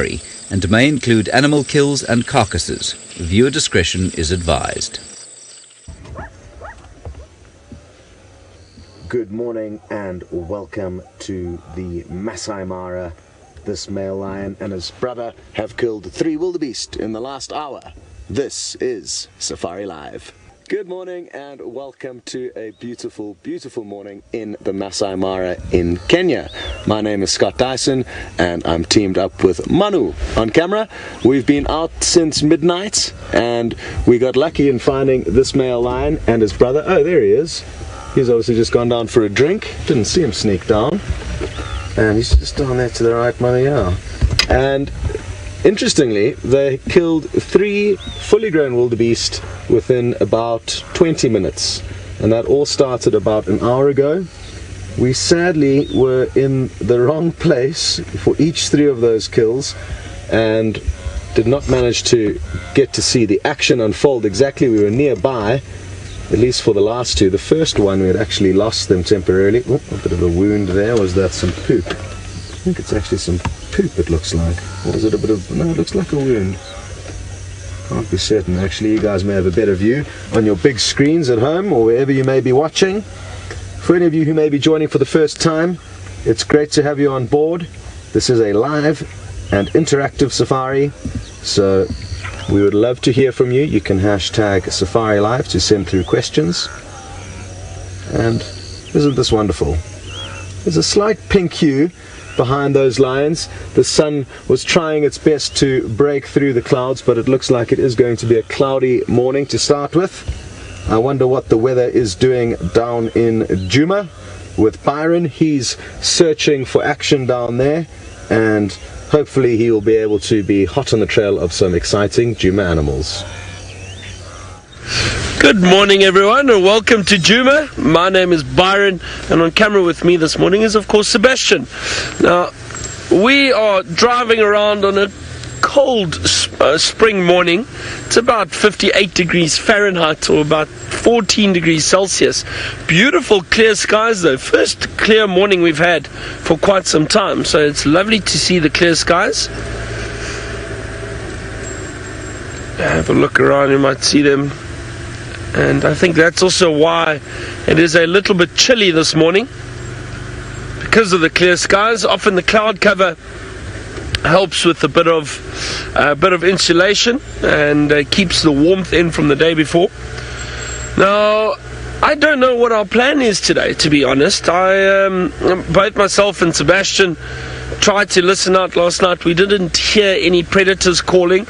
safari and may include animal kills and carcasses. Viewer discretion is advised. Good morning and welcome to the Masai Mara. This male lion and his brother have killed 3 wildebeest in the last hour. This is Safari Live. Good morning and welcome to a beautiful, beautiful morning in the Masai Mara in Kenya. My name is Scott Dyson and I'm teamed up with Manu on camera. We've been out since midnight and we got lucky in finding this male lion and his brother. Oh, there he is. He's obviously just gone down for a drink. Didn't see him sneak down. And he's just down there to the right, Manu, yeah. And interestingly, they killed 3 fully grown wildebeest within about 20 minutes. And that all started about an hour ago. We sadly were in the wrong place for each 3 of those kills and did not manage to get to see the action unfold exactly. We were nearby, at least for the last 2. The first one we had actually lost them temporarily. Oh, a bit of a wound there. Was that some poop? I think it's actually some poop, it looks like. Or is it a bit of... no, it looks like a wound. Can't be certain actually. You guys may have a better view on your big screens at home or wherever you may be watching. For any of you who may be joining for the first time, it's great to have you on board. This is a live and interactive safari, so we would love to hear from you. You can hashtag Safari Live to send through questions. And isn't this wonderful? There's a slight pink hue behind those lions. The sun was trying its best to break through the clouds, but it looks like it is going to be a cloudy morning to start with. I wonder what the weather is doing down in Djuma with Byron. He's searching for action down there, and hopefully he will be able to be hot on the trail of some exciting Djuma animals. Good morning everyone and welcome to Djuma. My name is Byron and on camera with me this morning is of course Sebastian. Now we are driving around on a cold spring morning. It's about 58 degrees Fahrenheit or about 14 degrees Celsius. Beautiful clear skies though. First clear morning we've had for quite some time, so it's lovely to see the clear skies. Have a look around, you might see them. And I think that's also why it is a little bit chilly this morning, because of the clear skies. Often the cloud cover helps with a bit of insulation and keeps the warmth in from the day before. Now, I don't know what our plan is today, to be honest. Both myself and Sebastian tried to listen out last night. We didn't hear any predators calling.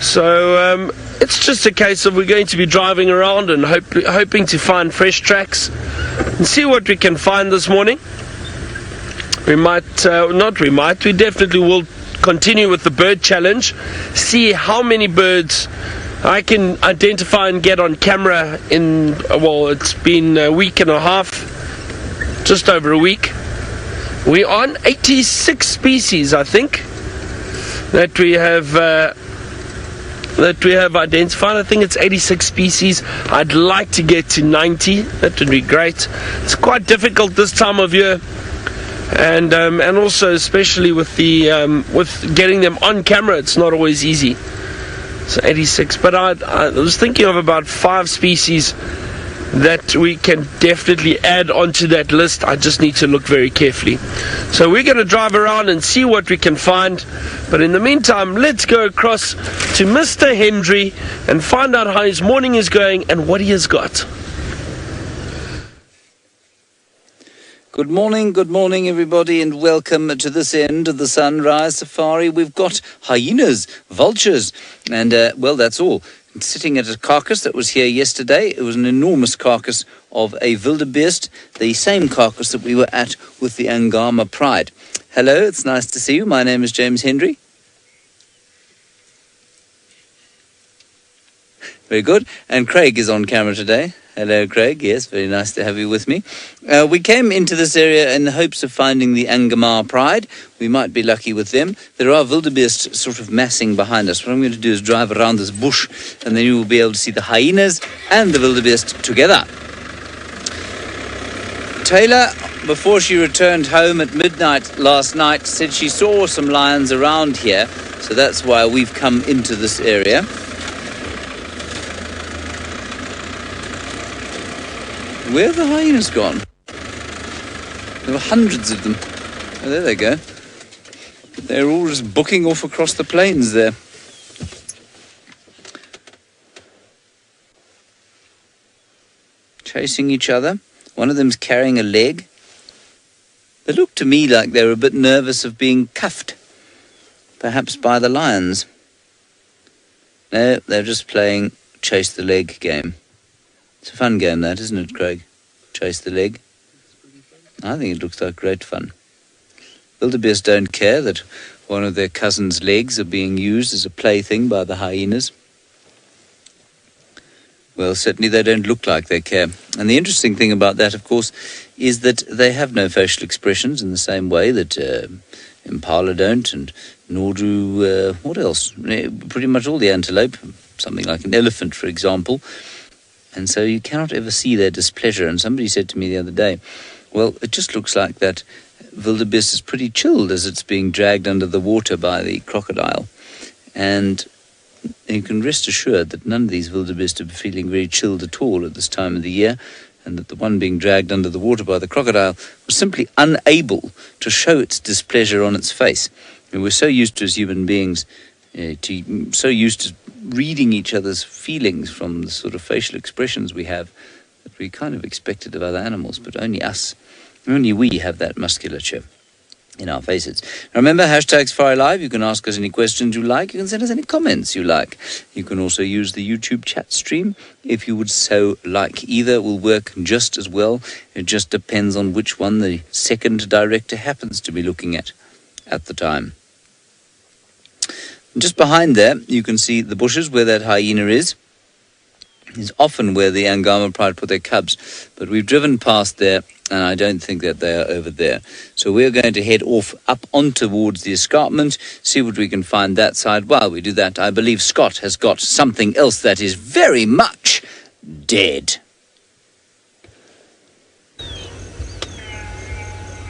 So it's just a case of we're going to be driving around and hoping to find fresh tracks and see what we can find this morning. We definitely will continue with the bird challenge, see how many birds I can identify and get on camera in, well, it's been a week and a half, just over a week. We're on 86 species, I think, that we have identified. I think it's 86 species. I'd like to get to 90. That would be great. It's quite difficult this time of year, and also especially with the with getting them on camera, it's not always easy. So 86. But I was thinking of about 5 species that we can definitely add onto that list. I just need to look very carefully. So we're going to drive around and see what we can find. But in the meantime, let's go across to Mr. Hendry and find out how his morning is going and what he has got. Good morning everybody, and welcome to this end of the Sunrise Safari. We've got hyenas, vultures, and well, that's all. Sitting at a carcass that was here yesterday. It was an enormous carcass of a wildebeest, the same carcass that we were at with the Agama Pride. Hello, it's nice to see you. My name is James Hendry. Very good. And Craig is on camera today. Hello, Craig. Yes, very nice to have you with me. We came into this area in the hopes of finding the Agama Pride. We might be lucky with them. There are wildebeest sort of massing behind us. What I'm going to do is drive around this bush, and then you will be able to see the hyenas and the wildebeest together. Taylor, before she returned home at midnight last night, said she saw some lions around here, so that's why we've come into this area. Where have the hyenas gone? There were hundreds of them. Oh, there they go. They're all just booking off across the plains there. Chasing each other. One of them's carrying a leg. They looked to me like they were a bit nervous of being cuffed. Perhaps by the lions. No, they're just playing chase the leg game. It's a fun game, that, isn't it, Craig? Chase the leg. I think it looks like great fun. Wildebeest don't care that one of their cousins' legs are being used as a plaything by the hyenas. Well, certainly they don't look like they care. And the interesting thing about that, of course, is that they have no facial expressions in the same way that impala don't, and nor do, what else? Pretty much all the antelope, something like an elephant, for example. And so you cannot ever see their displeasure. And somebody said to me the other day, well, it just looks like that wildebeest is pretty chilled as it's being dragged under the water by the crocodile. And you can rest assured that none of these wildebeest are feeling very chilled at all at this time of the year, and that the one being dragged under the water by the crocodile was simply unable to show its displeasure on its face. And we're so used to, as human beings, so used to reading each other's feelings from the sort of facial expressions we have, that we kind of expect it of other animals, but only we have that musculature in our faces. Now remember, hashtag Safari Live. You can ask us any questions you like. You can send us any comments you like. You can also use the YouTube chat stream if you would so like. Either will work just as well. It just depends on which one the second director happens to be looking at the time. Just behind there, you can see the bushes where that hyena is often where the Agama pride put their cubs. But we've driven past there, and I don't think that they are over there. So we're going to head off up on towards the escarpment, see what we can find that side. While we do that, I believe Scott has got something else that is very much dead.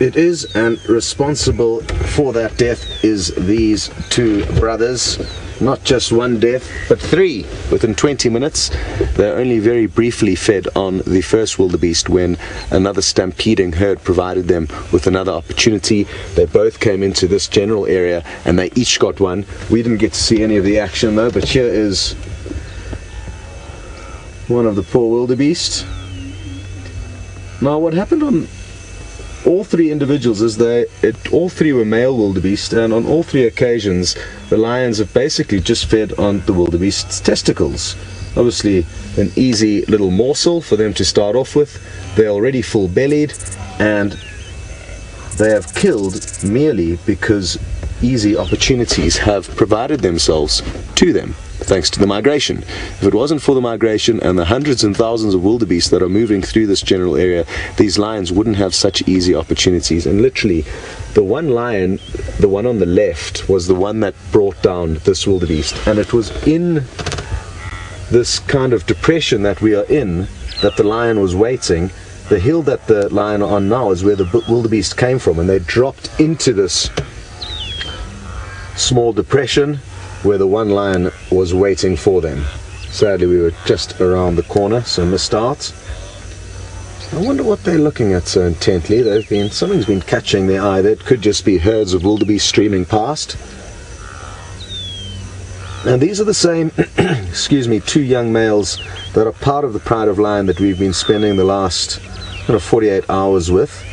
It is, and responsible for that death is these two brothers. Not just one death, but three within 20 minutes. They're only very briefly fed on the first wildebeest when another stampeding herd provided them with another opportunity. They both came into this general area and they each got one. We didn't get to see any of the action though, but here is one of the poor wildebeest. Now what happened on all three individuals is all three were male wildebeest, and on all three occasions the lions have basically just fed on the wildebeest's testicles. Obviously an easy little morsel for them to start off with. They're already full bellied and they have killed merely because easy opportunities have provided themselves to them, thanks to the migration. If it wasn't for the migration and the hundreds and thousands of wildebeest that are moving through this general area, these lions wouldn't have such easy opportunities. And literally, the one lion, the one on the left, was the one that brought down this wildebeest. And it was in this kind of depression that we are in that the lion was waiting. The hill that the lion are on now is where the wildebeest came from, and they dropped into this small depression where the one lion was waiting for them. Sadly, we were just around the corner, so missed out. I wonder what they're looking at so intently. Something's been catching their eye. That could just be herds of wildebeest streaming past. And these are the same, two young males that are part of the pride of lion that we've been spending the last 48 hours with.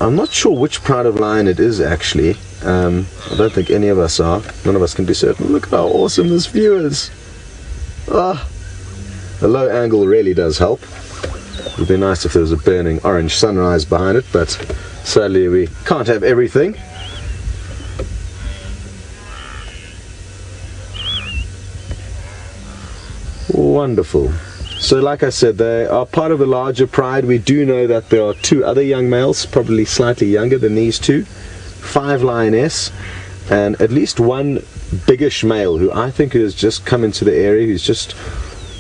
I'm not sure which pride of lion it is actually. I don't think any of us are. None of us can be certain. Look at how awesome this view is. The low angle really does help. It would be nice if there was a burning orange sunrise behind it, but sadly we can't have everything. Wonderful. So like I said, they are part of a larger pride. We do know that there are two other young males, probably slightly younger than these two. 5 lioness, and at least one biggish male who I think has just come into the area, who's just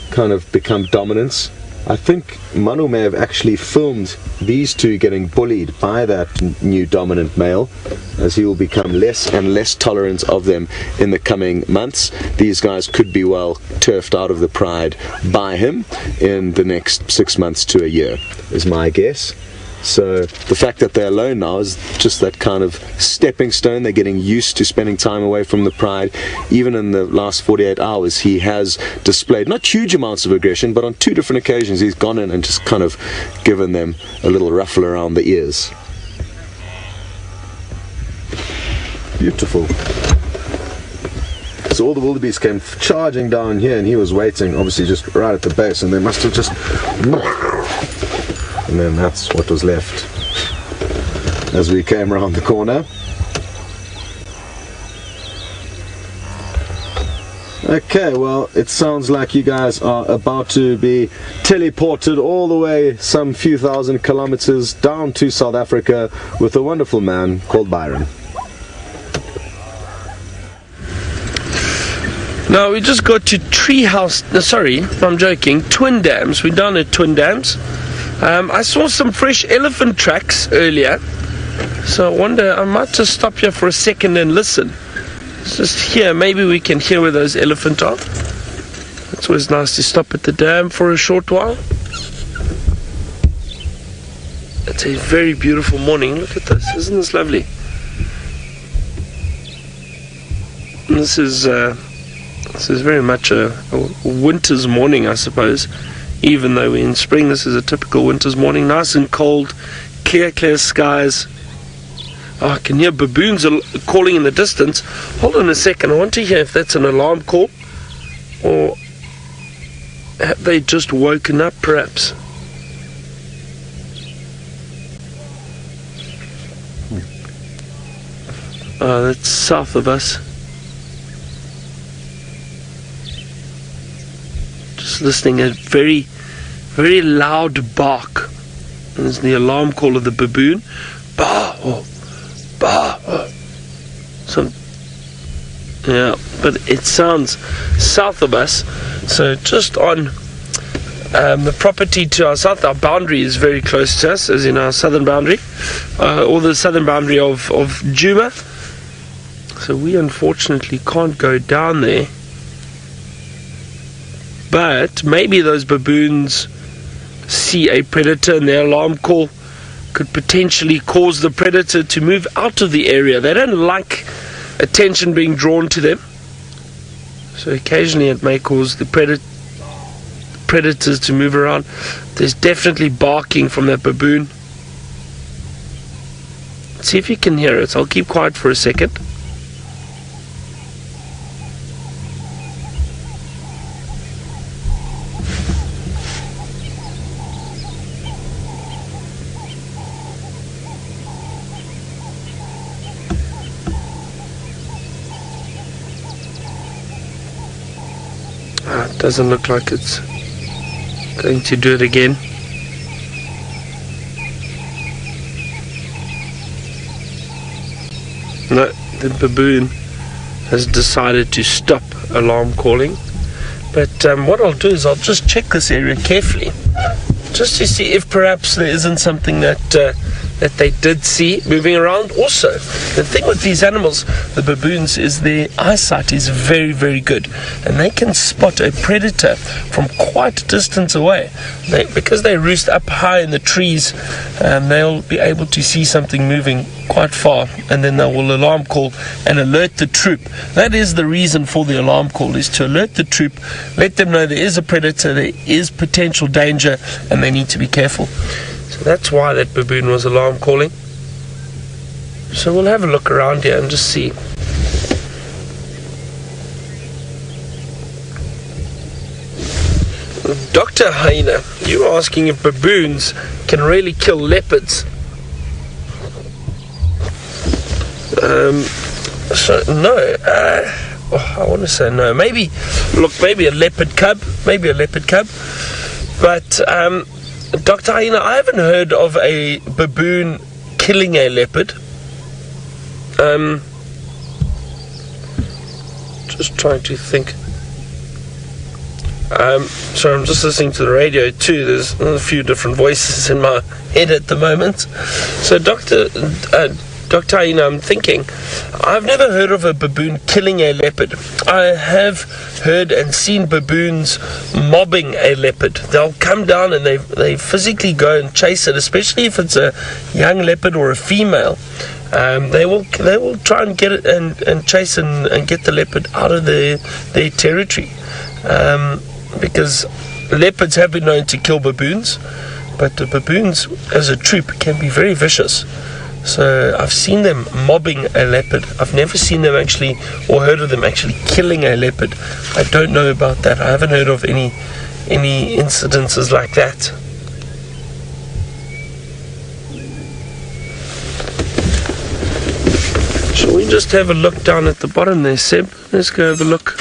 kind of become dominant. I think Manu may have actually filmed these two getting bullied by that new dominant male, as he will become less and less tolerant of them in the coming months. These guys could be well turfed out of the pride by him in the next 6 months to a year, is my guess. So the fact that they're alone now is just that kind of stepping stone. They're getting used to spending time away from the pride. Even in the last 48 hours, he has displayed not huge amounts of aggression, but on 2 different occasions he's gone in and just kind of given them a little ruffle around the ears. Beautiful. So all the wildebeest came charging down here, and he was waiting, obviously just right at the base, and they must have just... And then that's what was left as we came around the corner. Okay, well, it sounds like you guys are about to be teleported all the way some few thousand kilometers down to South Africa with a wonderful man called Byron. Now we just got to I'm joking, Twin Dams. We're down at Twin Dams. I saw some fresh elephant tracks earlier, so I wonder, I might just stop here for a second and listen. It's just here, maybe we can hear where those elephants are. It's always nice to stop at the dam for a short while. It's a very beautiful morning. Look at this, isn't this lovely? And this is very much a winter's morning, I suppose. Even though we're in spring, this is a typical winter's morning. Nice and cold, clear skies. Oh, I can hear baboons calling in the distance. Hold on a second, I want to hear if that's an alarm call, or have they just woken up perhaps? Oh, that's south of us. Just listening a very loud bark. And there's the alarm call of the baboon. Bah, oh, bah, oh. Yeah, but it sounds south of us. So just on the property to our south, our boundary is very close to us, as in our southern boundary, or the southern boundary of Djuma. So we unfortunately can't go down there. But maybe those baboons see a predator, and their alarm call could potentially cause the predator to move out of the area. They don't like attention being drawn to them. So occasionally it may cause the predators to move around. There's definitely barking from that baboon. Let's see if you can hear it. I'll keep quiet for a second. Doesn't look like it's going to do it again. No, the baboon has decided to stop alarm calling. But what I'll do is I'll just check this area carefully, just to see if perhaps there isn't something that they did see moving around. Also, the thing with these animals, the baboons, is their eyesight is very good, and they can spot a predator from quite a distance away. Because they roost up high in the trees, they'll be able to see something moving quite far, and then they will alarm call and alert the troop. That is the reason for the alarm call, is to alert the troop, let them know there is a predator, there is potential danger, and they need to be careful. So that's why that baboon was alarm calling. So we'll have a look around here and just see. Dr. Hyena, you're asking if baboons can really kill leopards. So no, I want to say no. Maybe a leopard cub, but Dr. Hyena, I haven't heard of a baboon killing a leopard. Just trying to think. So I'm just listening to the radio too. There's a few different voices in my head at the moment. So Dr. Hyena, I'm thinking, I've never heard of a baboon killing a leopard. I have heard and seen baboons mobbing a leopard. They'll come down and they physically go and chase it, especially if it's a young leopard or a female. They will try and get it and chase and get the leopard out of their territory. Because leopards have been known to kill baboons, but the baboons as a troop can be very vicious. So I've seen them mobbing a leopard. I've never seen them actually, or heard of them actually killing a leopard. I don't know about that. I haven't heard of any incidences like that. Shall we just have a look down at the bottom there, Seb? Let's go have a look.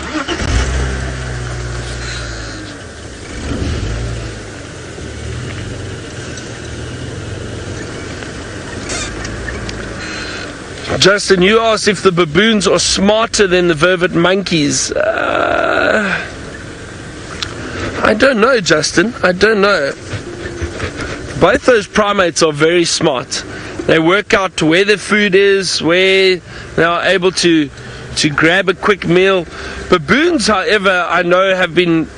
Justin, you asked if the baboons are smarter than the vervet monkeys. I don't know, Justin. I don't know. Both those primates are very smart. They work out where the food is, where they are able to grab a quick meal. Baboons, however, I know have been...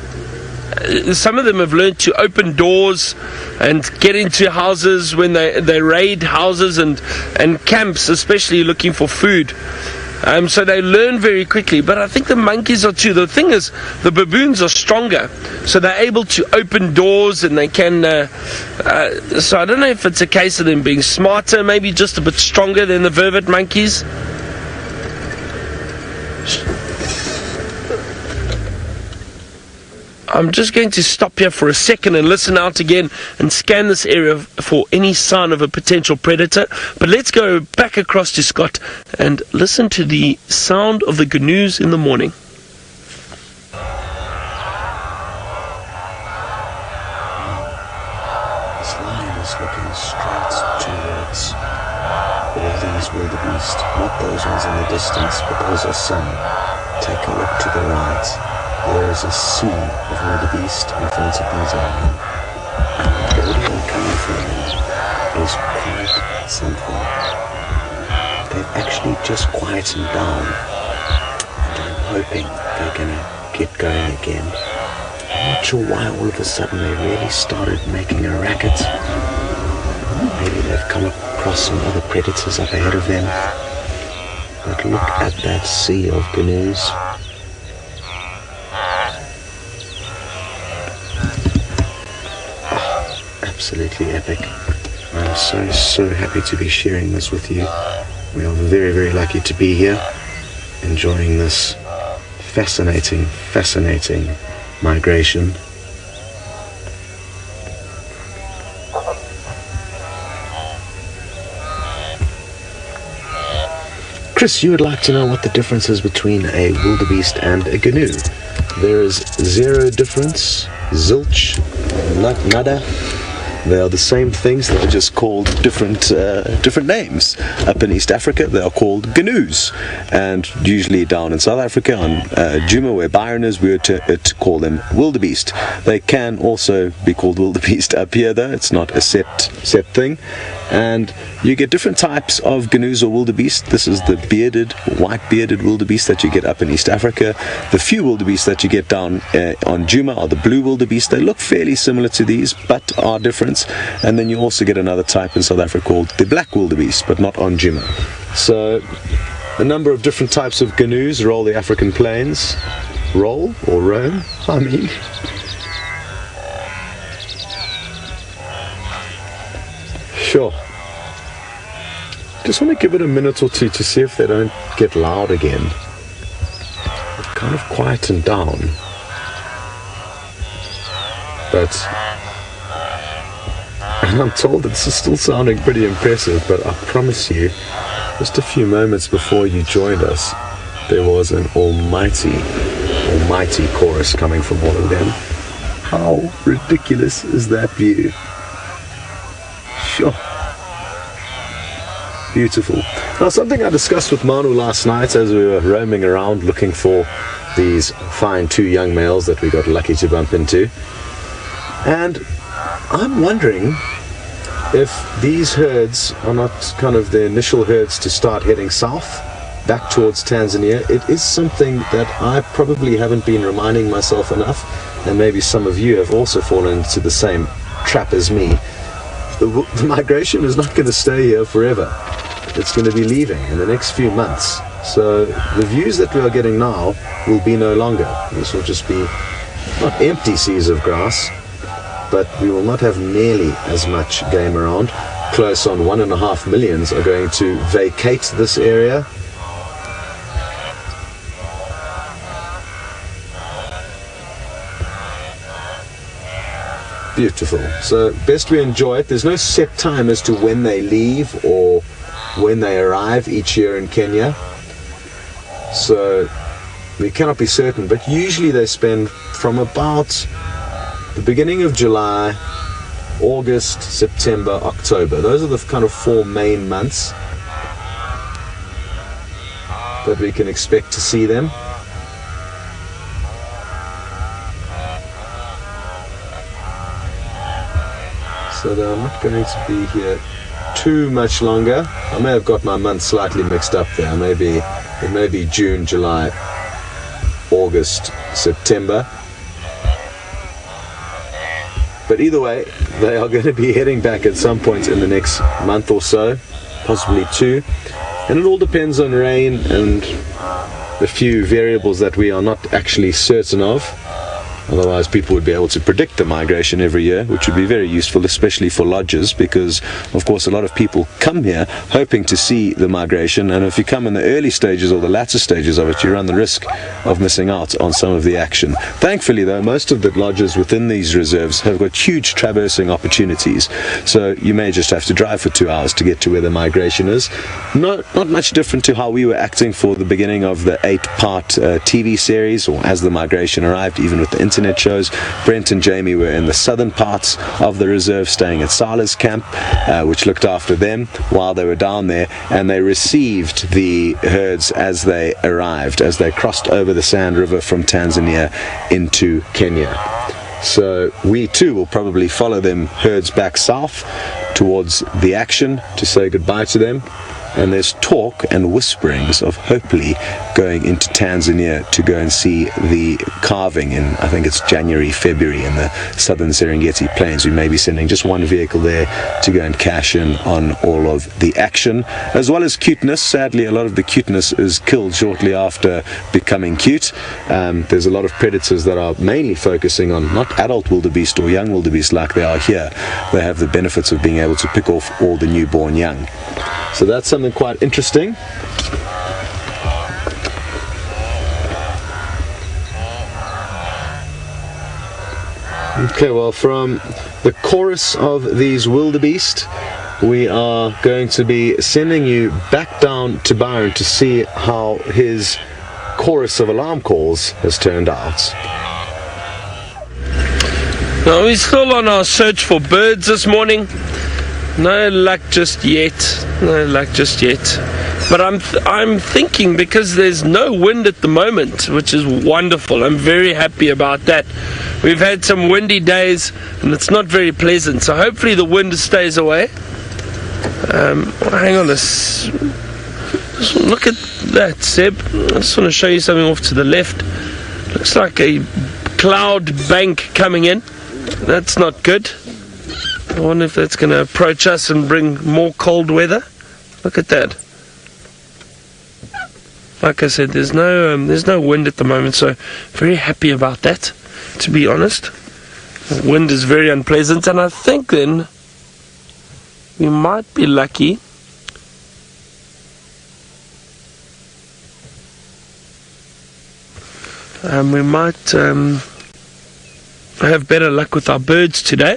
Some of them have learned to open doors and get into houses when they raid houses and camps, especially looking for food. So they learn very quickly. But I think the monkeys are too. The thing is, the baboons are stronger, so they're able to open doors and they can. So I don't know if it's a case of them being smarter, maybe just a bit stronger than the vervet monkeys. I'm just going to stop here for a second and listen out again and scan this area for any sign of a potential predator. But let's go back across to Scott and listen to the sound of the gnu's in the morning. This lion is looking straight towards all these wildebeest, not those ones in the distance, but those are some. Take a look to the right. There is a sea of wildebeest in front of these lions. And the audio coming from them is quite something. They've actually just quietened down. And I'm hoping they're going to get going again. I'm not sure why all of a sudden they really started making a racket. Maybe they've come across some other predators up ahead of them. But look at that sea of gnus. Absolutely epic. I'm so happy to be sharing this with you. We are very, very lucky to be here, enjoying this fascinating migration. Chris, you would like to know what the difference is between a wildebeest and a gnu. There is zero difference, zilch, nada. They are the same things, they're just called different names. Up in East Africa, they are called gnus. And usually down in South Africa, on Djuma, where Byron is, we were to call them wildebeest. They can also be called wildebeest up here, though. It's not a Sept thing. And you get different types of gnus or wildebeest. This is the white-bearded wildebeest that you get up in East Africa. The few wildebeest that you get down on Djuma are the blue wildebeest. They look fairly similar to these, but are different. And then you also get another type in South Africa called the black wildebeest, but not on Djuma. So a number of different types of gnus roll the African plains. Roll or roam, I mean. Sure. Just want to give it a minute or two to see if they don't get loud again. They've kind of quietened down. But I'm told that this is still sounding pretty impressive, but I promise you, just a few moments before you joined us, there was an almighty chorus coming from all of them. How ridiculous is that view? Sure. Beautiful. Now, something I discussed with Manu last night as we were roaming around looking for these fine 2 young males that we got lucky to bump into. And I'm wondering if these herds are not kind of the initial herds to start heading south, back towards Tanzania. It is something that I probably haven't been reminding myself enough, and maybe some of you have also fallen into the same trap as me. The migration is not going to stay here forever. It's going to be leaving in the next few months. So the views that we are getting now will be no longer. This will just be not empty seas of grass, but we will not have nearly as much game around. Close on 1.5 million are going to vacate this area. Beautiful. So best we enjoy it. There's no set time as to when they leave or when they arrive each year in Kenya, so we cannot be certain, but usually they spend from about the beginning of July, August, September, October. Those are the kind of 4 main months that we can expect to see them. So they're not going to be here too much longer. I may have got my months slightly mixed up there. It may be June, July, August, September. But either way, they are going to be heading back at some point in the next month or so, possibly 2. And it all depends on rain and a few variables that we are not actually certain of. Otherwise, people would be able to predict the migration every year, which would be very useful, especially for lodges, because, of course, a lot of people come here hoping to see the migration, and if you come in the early stages or the latter stages of it, you run the risk of missing out on some of the action. Thankfully, though, most of the lodges within these reserves have got huge traversing opportunities, so you may just have to drive for 2 hours to get to where the migration is. Not much different to how we were acting for the beginning of the 8-part TV series, or as the migration arrived, even with the internet shows. Brent and Jamie were in the southern parts of the reserve, staying at Sala's camp, which looked after them while they were down there, and they received the herds as they arrived, as they crossed over the Sand River from Tanzania into Kenya. So we too will probably follow them herds back south towards the action to say goodbye to them. And there's talk and whisperings of hopefully going into Tanzania to go and see the calving in, I think it's January, February, in the southern Serengeti plains. We may be sending just one vehicle there to go and cash in on all of the action, as well as cuteness. Sadly, a lot of the cuteness is killed shortly after becoming cute. There's a lot of predators that are mainly focusing on not adult wildebeest or young wildebeest like they are here. They have the benefits of being able to pick off all the newborn young. So that's something quite interesting. Okay, well, from the chorus of these wildebeest, we are going to be sending you back down to Byron to see how his chorus of alarm calls has turned out. Now, we're still on our search for birds this morning. No luck just yet. But I'm thinking, because there's no wind at the moment, which is wonderful. I'm very happy about that. We've had some windy days, and it's not very pleasant. So hopefully the wind stays away. Hang on just look at that, Seb. I just want to show you something off to the left. Looks like a cloud bank coming in. That's not good. I wonder if that's going to approach us and bring more cold weather. Look at that. Like I said, there's no wind at the moment, so very happy about that, to be honest. The wind is very unpleasant, and I think then we might be lucky. We might have better luck with our birds today.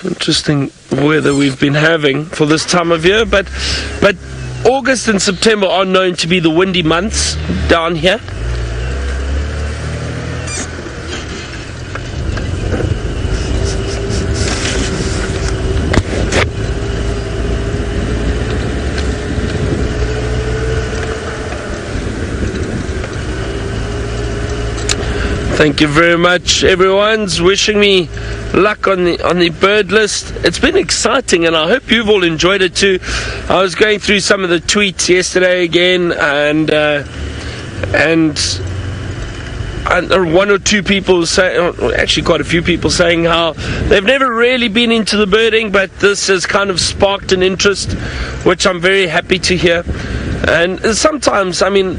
Interesting weather we've been having for this time of year, but August and September are known to be the windy months down here. Thank you very much. Everyone's wishing me luck on the bird list. It's been exciting, and I hope you've all enjoyed it too. I was going through some of the tweets yesterday again, and one or two people actually quite a few people saying how they've never really been into the birding, but this has kind of sparked an interest, which I'm very happy to hear. And sometimes, I mean,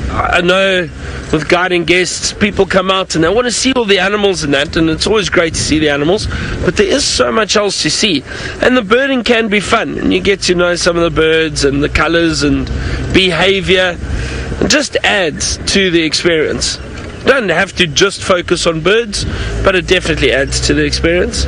I know with guiding guests, people come out and they want to see all the animals and that, and it's always great to see the animals, but there is so much else to see, and the birding can be fun, and you get to know some of the birds and the colors and behavior. It just adds to the experience. You don't have to just focus on birds, but it definitely adds to the experience.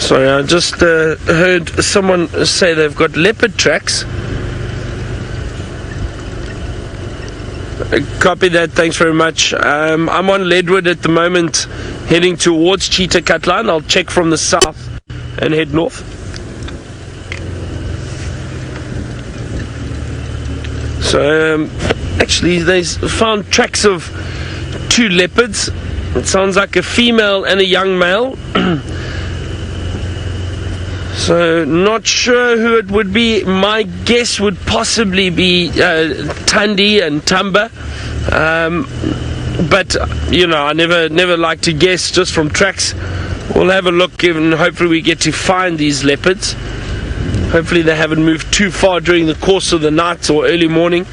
Sorry, I just heard someone say they've got leopard tracks. Copy that, thanks very much. I'm on Leadwood at the moment, heading towards Chitwa. I'll check from the south and head north. So, actually, they found tracks of 2 leopards. It sounds like a female and a young male. So, not sure who it would be. My guess would possibly be Tandi and Tamba. But, you know, I never like to guess just from tracks. We'll have a look and hopefully we get to find these leopards. Hopefully they haven't moved too far during the course of the night or early morning.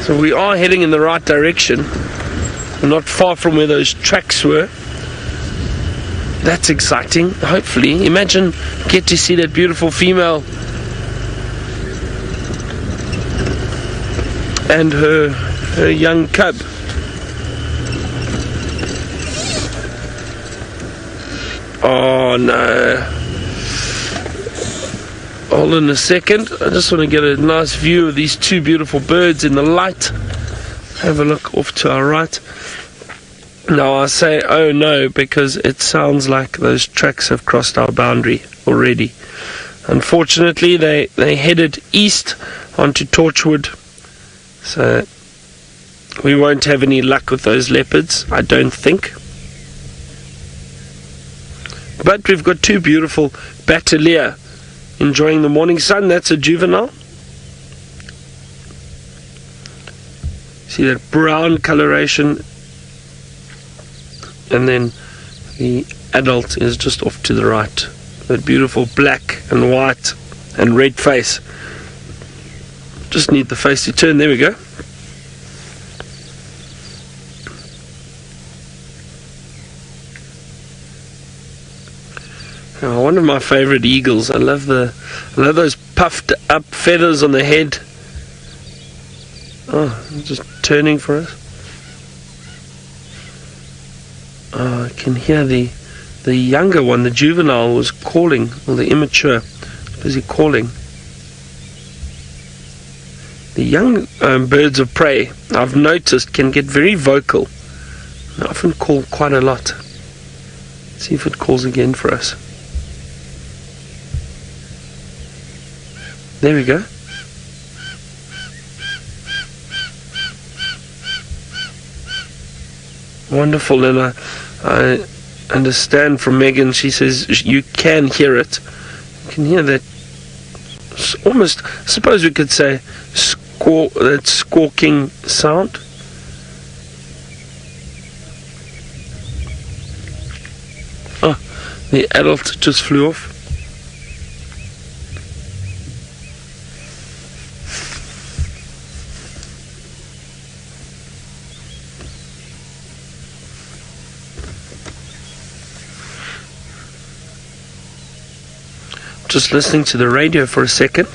So we are heading in the right direction. We're not far from where those tracks were. That's exciting. Hopefully, imagine get to see that beautiful female and her young cub. Oh no. Hold on a second. I just want to get a nice view of these 2 beautiful birds in the light. Have a look off to our right. Now I say oh no because it sounds like those tracks have crossed our boundary already. Unfortunately they headed east onto Torchwood, so we won't have any luck with those leopards, I don't think. But we've got 2 beautiful Battalier enjoying the morning sun. That's a juvenile. See that brown coloration. And then the adult is just off to the right. That beautiful black and white and red face. Just need the face to turn. There we go. Oh, one of my favorite eagles. I love those puffed up feathers on the head. Oh, just turning for us. Oh, I can hear the younger one, the juvenile, was calling, or the immature, busy calling. The young birds of prey, I've noticed, can get very vocal. They often call quite a lot. Let's see if it calls again for us. There we go. Wonderful, and I understand from Megan, she says you can hear it. You can hear that almost, I suppose we could say, that squawking sound. Oh, the adult just flew off. Just listening to the radio for a second.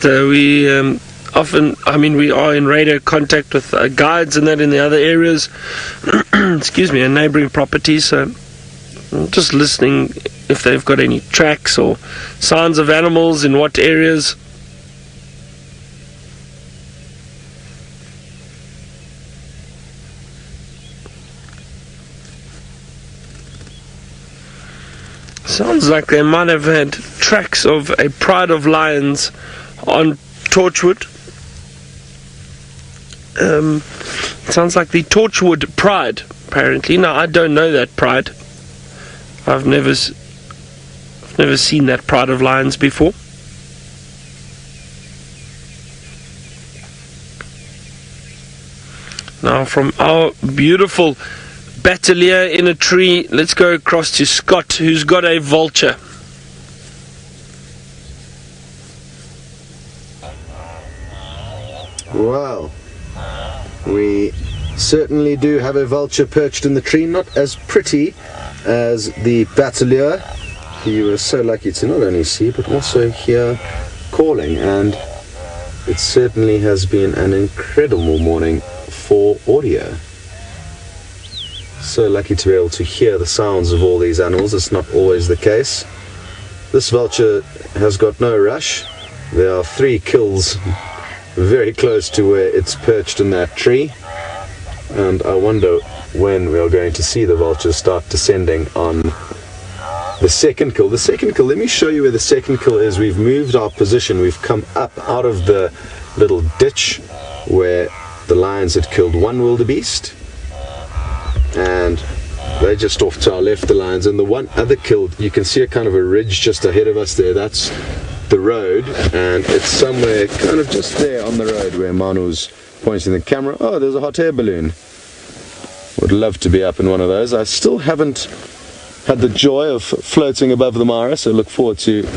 We often, we are in radio contact with guides and that in the other areas, excuse me, and neighboring properties, so just listening if they've got any tracks or signs of animals in what areas. Sounds like they might have had tracks of a pride of lions on Torchwood. Sounds like the Torchwood Pride, apparently. Now, I don't know that pride. I've never seen that pride of lions before. Now, from our beautiful Battalier in a tree, let's go across to Scott, who's got a vulture. Well, we certainly do have a vulture perched in the tree, not as pretty as the Battalier. You were so lucky to not only see but also hear calling, and it certainly has been an incredible morning for audio. So lucky to be able to hear the sounds of all these animals. It's not always the case. This vulture has got no rush. There are 3 kills very close to where it's perched in that tree, and I wonder when we are going to see the vultures start descending on the second kill. The second kill, let me show you where the second kill is. We've moved our position. We've come up out of the little ditch where the lions had killed one wildebeest, and they're just off to our left, the lions, and the one other kill, you can see a kind of a ridge just ahead of us there. That's the road, and it's somewhere kind of just there on the road where Manu's pointing the camera. Oh, there's a hot air balloon. Would love to be up in one of those. I still haven't had the joy of floating above the Mara, so look forward to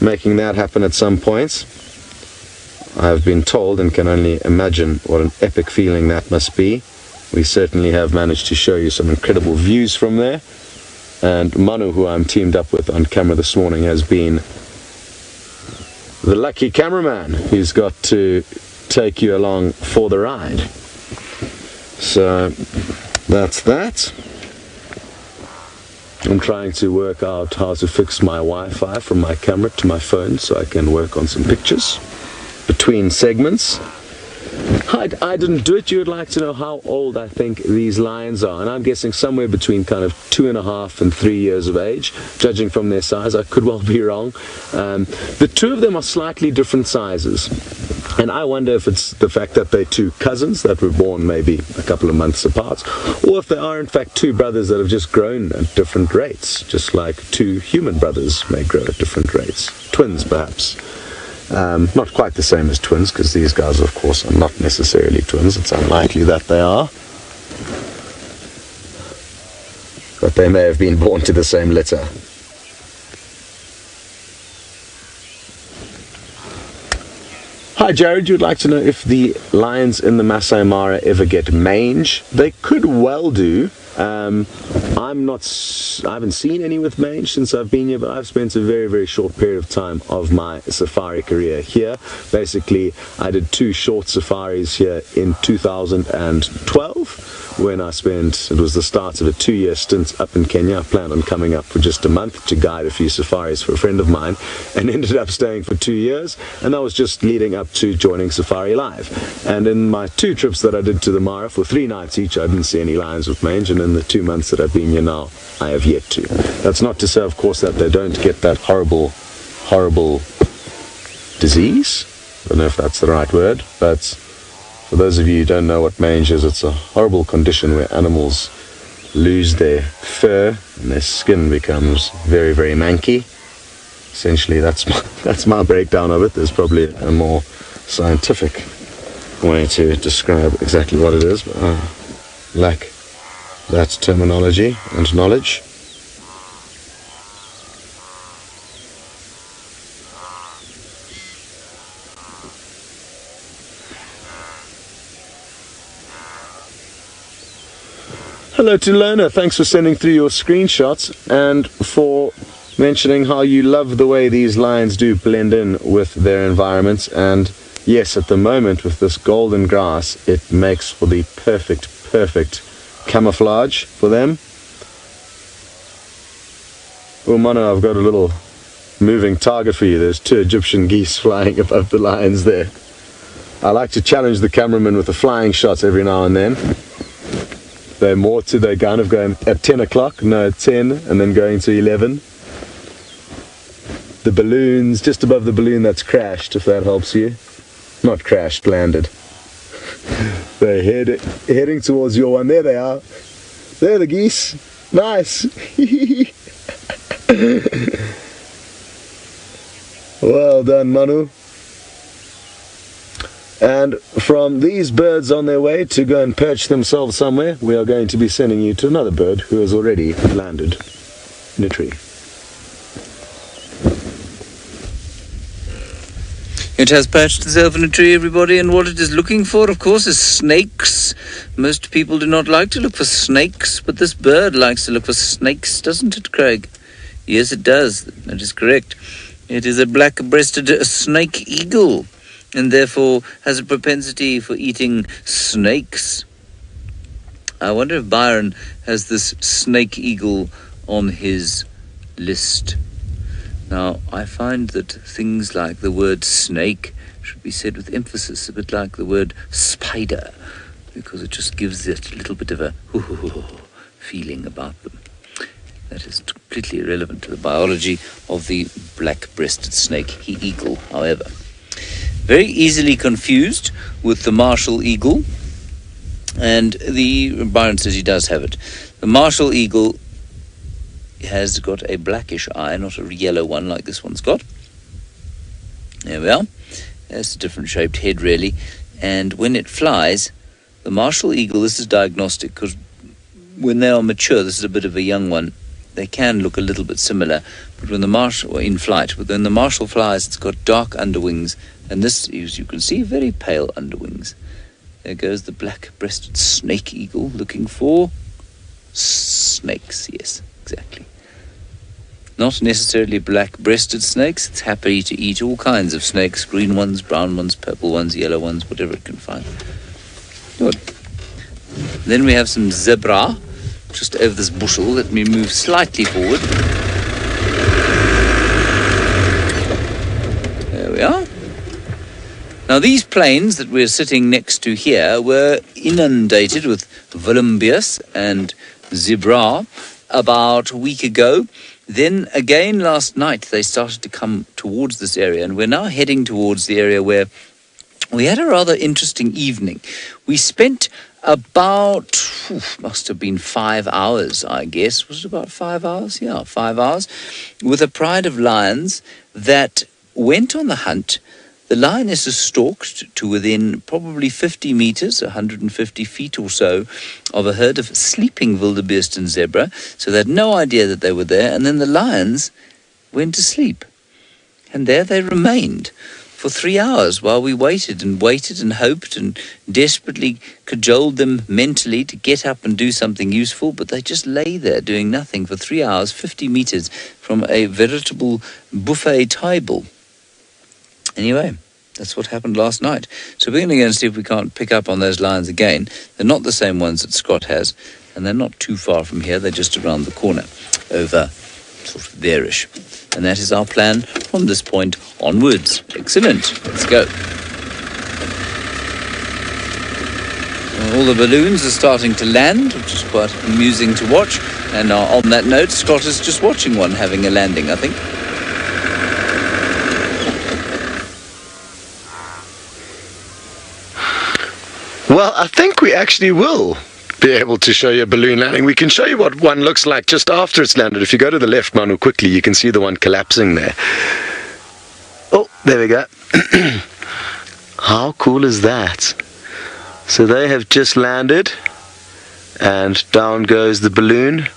making that happen at some point. I've been told and can only imagine what an epic feeling that must be. We certainly have managed to show you some incredible views from there, and Manu, who I'm teamed up with on camera this morning, has been the lucky cameraman who's got to take you along for the ride. So that's that. I'm trying to work out how to fix my Wi-Fi from my camera to my phone so I can work on some pictures between segments. I didn't do it. You would like to know how old I think these lions are, and I'm guessing somewhere between kind of 2.5 and 3 years of age, judging from their size. I could well be wrong. The 2 of them are slightly different sizes, and I wonder if it's the fact that they're 2 cousins that were born maybe a couple of months apart, or if they are in fact 2 brothers that have just grown at different rates, just like 2 human brothers may grow at different rates. Twins, perhaps. Not quite the same as twins, because these guys, of course, are not necessarily twins. It's unlikely that they are. But they may have been born to the same litter. Hi Jared, you'd like to know if the lions in the Masai Mara ever get mange? They could well do. I haven't seen any with mange since I've been here, but I've spent a very, very short period of time of my safari career here. Basically, I did 2 short safaris here in 2012 when I spent, it was the start of a 2-year stint up in Kenya. I planned on coming up for just a month to guide a few safaris for a friend of mine, and ended up staying for 2 years, and that was just leading up to joining Safari Live. And in my 2 trips that I did to the Mara for 3 nights each, I didn't see any lions with mange, and in the 2 months that I've been here now, I have yet to. That's not to say, of course, that they don't get that horrible disease. I don't know if that's the right word, but for those of you who don't know what mange is, it's a horrible condition where animals lose their fur and their skin becomes very, very manky. Essentially, that's my breakdown of it. There's probably a more scientific way to describe exactly what it is, but I lack that terminology and knowledge. Hello to Lona, thanks for sending through your screenshots and for mentioning how you love the way these lions do blend in with their environments. And yes, at the moment with this golden grass, it makes for the perfect camouflage for them. Oh Mano, I've got a little moving target for you. There's 2 Egyptian geese flying above the lions there. I like to challenge the cameraman with the flying shots every now and then. They're kind of going at 10 o'clock, no, at 10, and then going to 11. the balloons, just above the balloon that's crashed, if that helps you. Not crashed, landed. They're heading towards your one. There they are. There are the geese. Nice. Well done, Manu. And from these birds on their way to go and perch themselves somewhere, we are going to be sending you to another bird who has already landed in a tree. It has perched itself in a tree, everybody, and what it is looking for, of course, is snakes. Most people do not like to look for snakes, but this bird likes to look for snakes, doesn't it, Craig? Yes, it does. That is correct. It is a black-breasted snake eagle, and therefore has a propensity for eating snakes. I wonder if Byron has this snake eagle on his list. Now, I find that things like the word snake should be said with emphasis, a bit like the word spider, because it just gives it a little bit of a feeling about them. That is completely irrelevant to the biology of the black-breasted snake eagle, however. Very easily confused with the martial eagle, and Byron says he does have it. The martial eagle has got a blackish eye, not a yellow one like this one's got. There we are. It's a different shaped head, really. And when it flies, the martial eagle, this is diagnostic, because when they are mature, this is a bit of a young one, they can look a little bit similar, but when the martial, in flight, but when the martial flies, it's got dark underwings, and this, as you can see, very pale underwings. There goes the black-breasted snake eagle looking for snakes. Yes, exactly. Not necessarily black-breasted snakes. It's happy to eat all kinds of snakes, green ones, brown ones, purple ones, yellow ones, whatever it can find. Good. Then we have some zebra just over this bushel. Let me move slightly forward. There we are. Now, these plains that we're sitting next to here were inundated with volumbias and zebra about a week ago. Then again last night they started to come towards this area, and we're now heading towards the area where we had a rather interesting evening. We spent about, must have been 5 hours, I guess. Was it about 5 hours? Yeah, 5 hours, with a pride of lions that went on the hunt. The lionesses stalked to within probably 50 meters, 150 feet or so, of a herd of sleeping wildebeest and zebra, so they had no idea that they were there, and then the lions went to sleep. And there they remained for 3 hours while we waited and hoped and desperately cajoled them mentally to get up and do something useful, but they just lay there doing nothing for 3 hours, 50 meters from a veritable buffet table. Anyway, that's what happened last night. So we're going to go and see if we can't pick up on those lions again. They're not the same ones that Scott has, and they're not too far from here. They're just around the corner, over sort of there-ish. And that is our plan from this point onwards. Excellent. Let's go. All the balloons are starting to land, which is quite amusing to watch. And on that note, Scott is just watching one having a landing, I think. Well, I think we actually will be able to show you a balloon landing. We can show you what one looks like just after it's landed. If you go to the left, Manu, quickly, you can see the one collapsing there. Oh, there we go. How cool is that? So they have just landed, and down goes the balloon.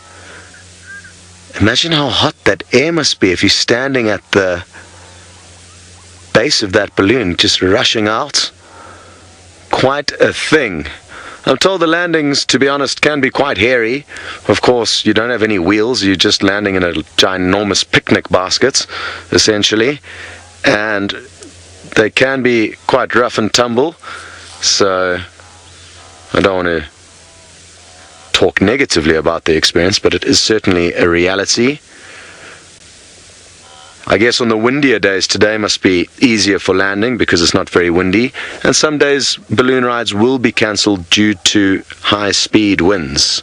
Imagine how hot that air must be if you're standing at the base of that balloon, just rushing out. Quite a thing. I'm told the landings, to be honest, can be quite hairy. Of course, you don't have any wheels, you're just landing in a ginormous picnic basket, essentially. And they can be quite rough and tumble, so I don't want to talk negatively about the experience, but it is certainly a reality. I guess on the windier days, today must be easier for landing because it's not very windy, and some days balloon rides will be cancelled due to high speed winds,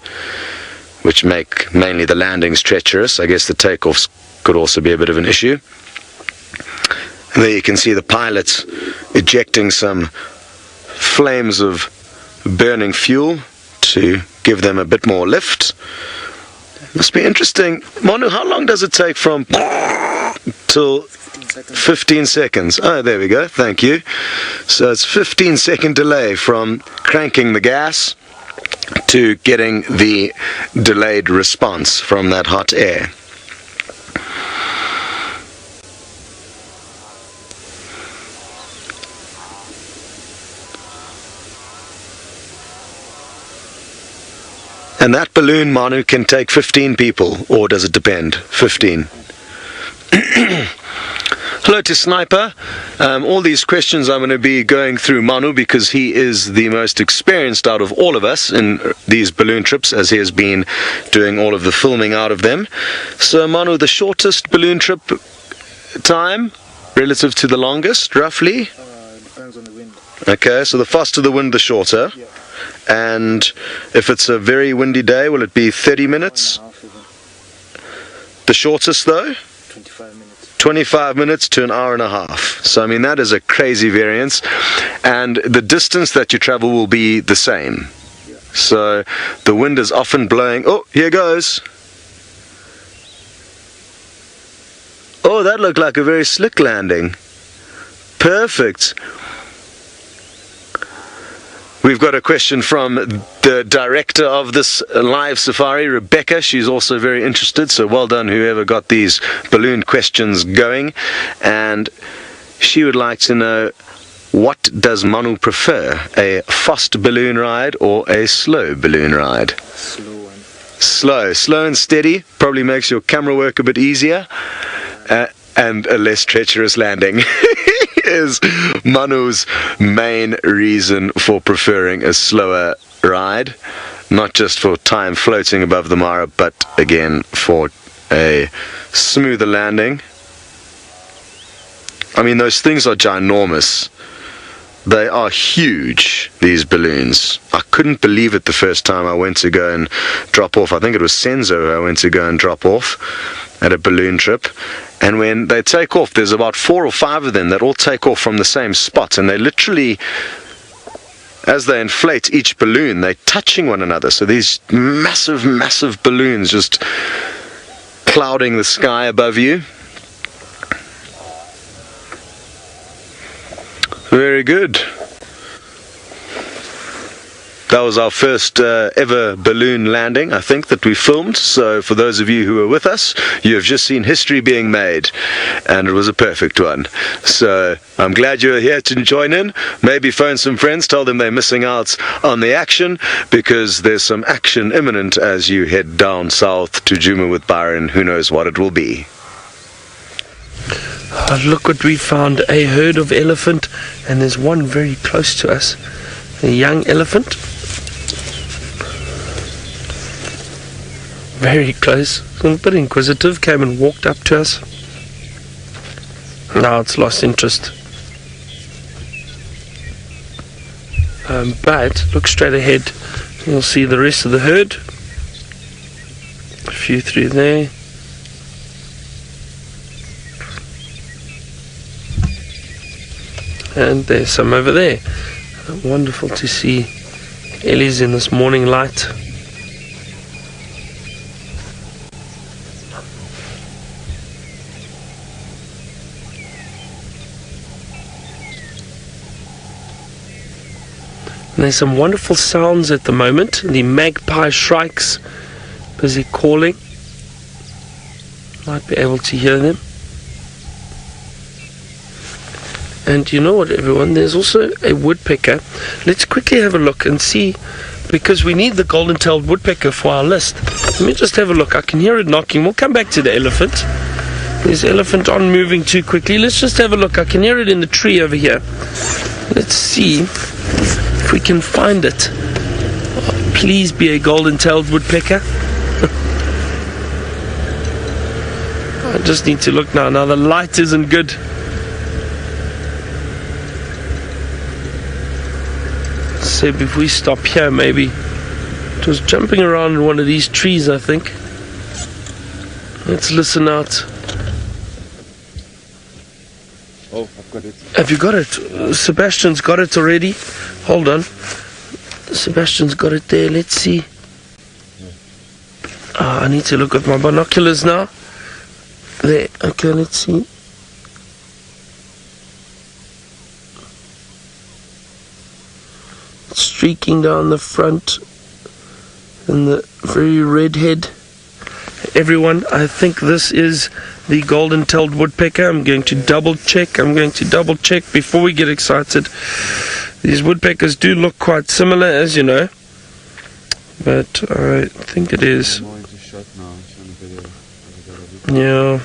which make mainly the landings treacherous. I guess the takeoffs could also be a bit of an issue. There you can see the pilots ejecting some flames of burning fuel to give them a bit more lift. Must be interesting. Manu, how long does it take from till 15 seconds? Oh, there we go. Thank you. So it's 15-second delay from cranking the gas to getting the delayed response from that hot air. And that balloon, Manu, can take 15 people, or does it depend? 15. Hello to Sniper. All these questions I'm going to be going through Manu because he is the most experienced out of all of us in these balloon trips, as he has been doing all of the filming out of them. So Manu, the shortest balloon trip time relative to the longest, roughly? Depends on the wind. Okay, so the faster the wind, the shorter. Yeah. And if it's a very windy day, will it be 30 minutes? The shortest though? 25 minutes. 25 minutes to an hour and a half. So I mean, that is a crazy variance. And the distance that you travel will be the same. Yeah. So the wind is often blowing. Oh, here goes. Oh, that looked like a very slick landing. Perfect. We've got a question from the director of this live safari, Rebecca. She's also very interested, so well done whoever got these balloon questions going. And she would like to know, what does Manu prefer, a fast balloon ride or a slow balloon ride? Slow one. Slow and steady probably makes your camera work a bit easier, and a less treacherous landing. Is Manu's main reason for preferring a slower ride, not just for time floating above the Mara, but again for a smoother landing. I mean, those things are ginormous. They are huge, these balloons. I couldn't believe it the first time I went to go and drop off. I think it was Senzo I went to go and drop off at a balloon trip. And when they take off, there's about 4 or 5 of them that all take off from the same spot. And they literally, as they inflate each balloon, they're touching one another. So these massive, massive balloons just clouding the sky above you. Very good. That was our first ever balloon landing, I think, that we filmed. So for those of you who were with us, you have just seen history being made, and it was a perfect one. So I'm glad you're here to join in. Maybe phone some friends, tell them they're missing out on the action, because there's some action imminent as you head down south to Djuma with Byron. Who knows what it will be. Oh, look what we found, a herd of elephant, and there's one very close to us, a young elephant. Very close, a bit inquisitive, came and walked up to us. Now it's lost interest. But look straight ahead, you'll see the rest of the herd. A few through there. And there's some over there. Wonderful to see Ellie's in this morning light. And there's some wonderful sounds at the moment. The magpie shrikes busy calling. Might be able to hear them. And you know what, everyone, there's also a woodpecker. Let's quickly have a look and see, because we need the golden-tailed woodpecker for our list. Let me just have a look. I can hear it knocking. We'll come back to the elephant. There's elephant on moving too quickly. Let's just have a look. I can hear it in the tree over here. Let's see if we can find it. Oh, please be a golden-tailed woodpecker. I just need to look now. Now the light isn't good. If we stop here, maybe. It was jumping around in one of these trees, I think. Let's listen out. Oh, I've got it. Have you got it? Sebastian's got it already. Hold on. Sebastian's got it there. Let's see. I need to look at my binoculars now. There. Okay, let's see. Streaking down the front and the very red head. Everyone, I think this is the golden-tailed woodpecker. I'm going to double check before we get excited. These woodpeckers do look quite similar, as you know, but I think it is. Yeah.